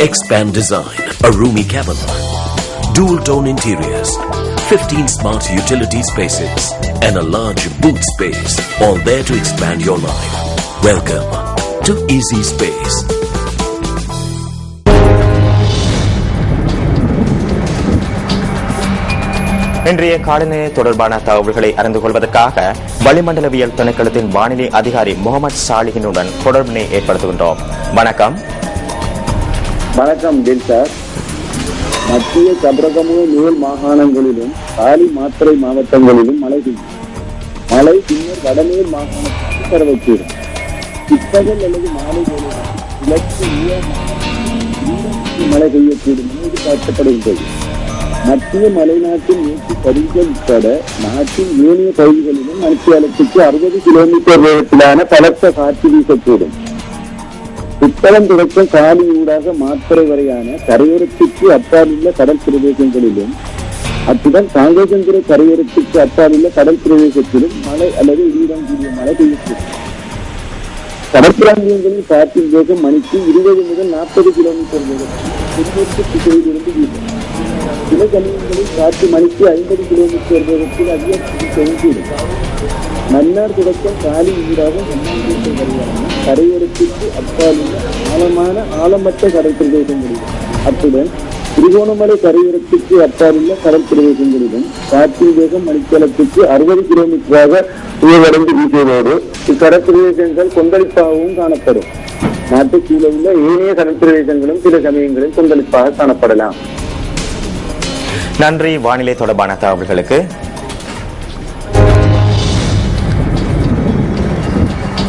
Expand design, a roomy cabin, dual tone interiors, 15 smart utility spaces, and a large boot space, all there to expand your life. Welcome to Easy Space. இன்றைய காலநிலை தொடர்பான தகவல்களை அறிந்து கொள்வதற்காக வளிமண்டலவியல் திணைக்களத்தின் வானிலை அதிகாரி முகமது சாலிஹினுடன் தொடர்பினை ஏற்படுத்துகின்றோம். வணக்கம். வணக்கம் சார். மத்திய சபரகமுக மேல் மாகாணங்களிலும் காலி மாத்திரை மாவட்டங்களிலும் மழை பெய்யும். மழை பின்னர் வடமேல் மாகாணத்திற்கு பரவக்கூடும். பிற்பகல் அல்லது மாலை கிழக்கு மழை பெய்யக்கூடும் என எதிர்பார்க்கப்படுகின்றது. மத்திய மலைநாட்டின் மேற்கு பகுதிகள் உட்பட நாட்டின் ஏனைய பகுதிகளிலும் மணித்தியாலத்துக்கு 60 கிலோமீட்டர் வேகத்திலான பலத்த காற்று வீசக்கூடும். புத்தளம் தொடக்கம் காலி ஊடாக மாத்திரை வரையான கரையோரத்திற்கு அப்பாலுள்ள கடல் பிரதேசங்களிலும் அத்துடன் காங்கேசந்துறை கரையோரத்திற்கு அப்பாலுள்ள கடல் பிரதேசத்திலும் மழை அல்லது இடியுடன் கூடிய மழை பெய்யக்கூடும். கடற்பிராந்தியங்களில் காற்றின் வேகம் மணிக்கு 20 முதல் 40 கிலோமீட்டர் வேகத்தில் திசையிலிருந்து வீசும். சில சமயங்களில் காற்று மணிக்கு 50 கிலோமீட்டர் வேகத்தில் அதிகரிக்கவும் கூடும். மன்னார் தொடக்கம் காலி ஊடாக கரையோரத்திற்கு அப்பாலுள்ள ஆழமற்ற கடல் பிரதேசங்களிலும் அத்துடன் திருகோணமலை கரையோரத்திற்கு அப்பாலுள்ள கடல் பிரதேசங்களிலும் காற்றின் வேகம் மணித்தளத்துக்கு 60 கிலோமீட்டராக உயர்வடைந்து வீசுவதோடு இக்கடல் பிரதேசங்கள் கொந்தளிப்பாகவும் காணப்படும். நாட்டுக்கு கீழே உள்ள ஏனைய கடல் பிரதேசங்களும் சில சமயங்களில் கொந்தளிப்பாக காணப்படலாம். நன்றி வானிலை தொடர்பான தகவல்களுக்கு.